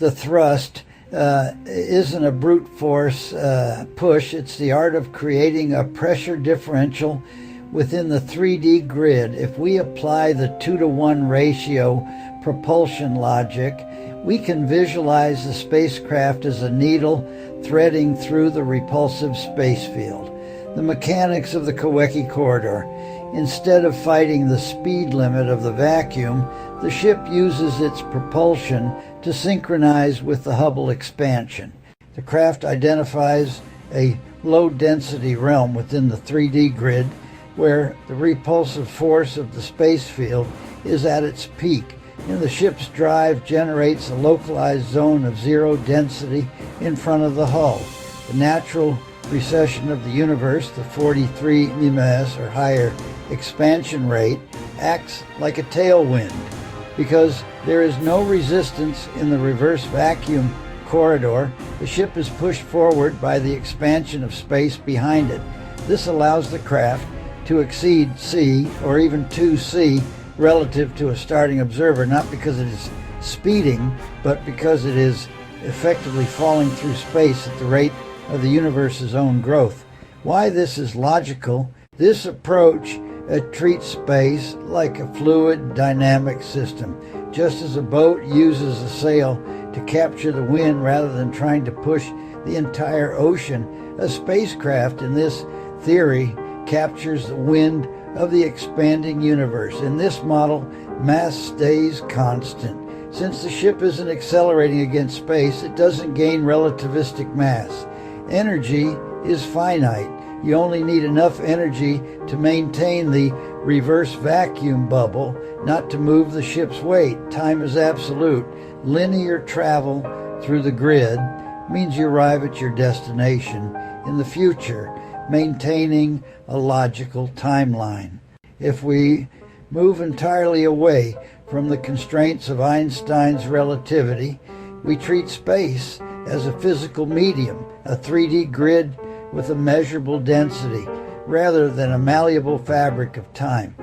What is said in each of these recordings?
the thrust isn't a brute force push. It's the art of creating a pressure differential within the 3D grid. If we apply the 2-to-1 ratio propulsion logic, we can visualize the spacecraft as a needle threading through the repulsive space field. The mechanics of the Kawecki corridor. Instead of fighting the speed limit of the vacuum, the ship uses its propulsion to synchronize with the Hubble expansion. The craft identifies a low-density realm within the 3D grid where the repulsive force of the space field is at its peak, and the ship's drive generates a localized zone of zero density in front of the hull. The natural recession of the universe, the 43 ms or higher expansion rate, acts like a tailwind. Because there is no resistance in the reverse vacuum corridor, the ship is pushed forward by the expansion of space behind it. This allows the craft to exceed c, or even 2c, relative to a starting observer, not because it is speeding, but because it is effectively falling through space at the rate of the universe's own growth. Why this is logical? This approach treats space like a fluid dynamic system. Just as a boat uses a sail to capture the wind rather than trying to push the entire ocean, a spacecraft in this theory captures the wind of the expanding universe. In this model, mass stays constant. Since the ship isn't accelerating against space, it doesn't gain relativistic mass. Energy is finite. You only need enough energy to maintain the reverse vacuum bubble, not to move the ship's weight. Time is absolute. Linear travel through the grid means you arrive at your destination in the future, maintaining a logical timeline. If we move entirely away from the constraints of Einstein's relativity, we treat space as a physical medium, a 3D grid with a measurable density, rather than a malleable fabric of time.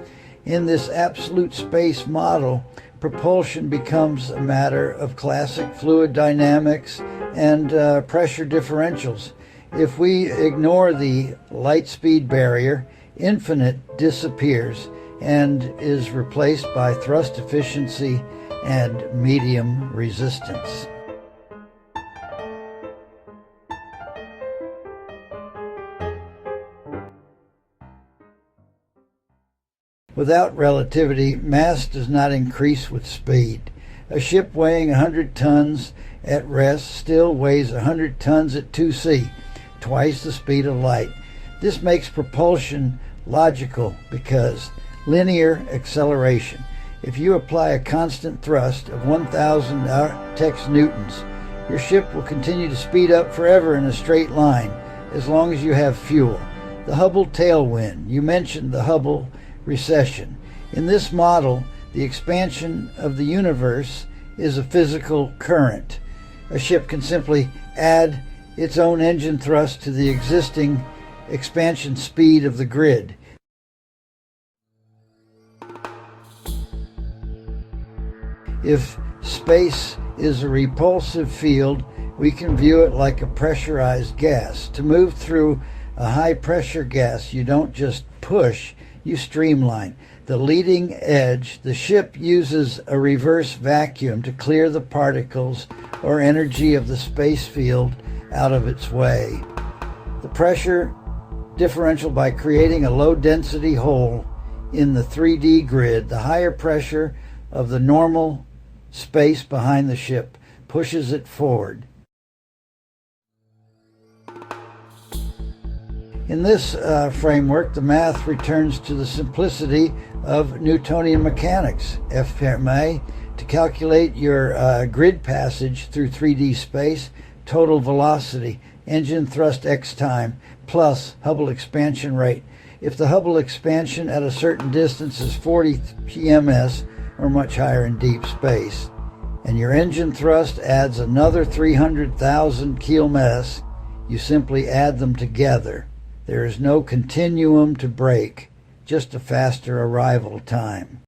In this absolute space model, propulsion becomes a matter of classic fluid dynamics and pressure differentials. If we ignore the light speed barrier, infinite disappears and is replaced by thrust efficiency and medium resistance. Without relativity, mass does not increase with speed. A ship weighing 100 tons at rest still weighs 100 tons at 2c, twice the speed of light. This makes propulsion logical because linear acceleration. If you apply a constant thrust of 1,000 tex newtons, your ship will continue to speed up forever in a straight line as long as you have fuel. The Hubble tailwind. You mentioned the Hubble recession. In this model, the expansion of the universe is a physical current. A ship can simply add its own engine thrust to the existing expansion speed of the grid. If space is a repulsive field, we can view it like a pressurized gas. To move through a high-pressure gas, you don't just push, you streamline. The leading edge, the ship uses a reverse vacuum to clear the particles or energy of the space field out of its way. The pressure differential by creating a low-density hole in the 3D grid, the higher pressure of the normal space behind the ship pushes it forward. In this framework, the math returns to the simplicity of Newtonian mechanics. F Fermat, to calculate your grid passage through 3D space, total velocity, engine thrust x time, plus Hubble expansion rate. If the Hubble expansion at a certain distance is 40 ms, or much higher in deep space, and your engine thrust adds another 300,000 km, you simply add them together. There is no continuum to break, just a faster arrival time.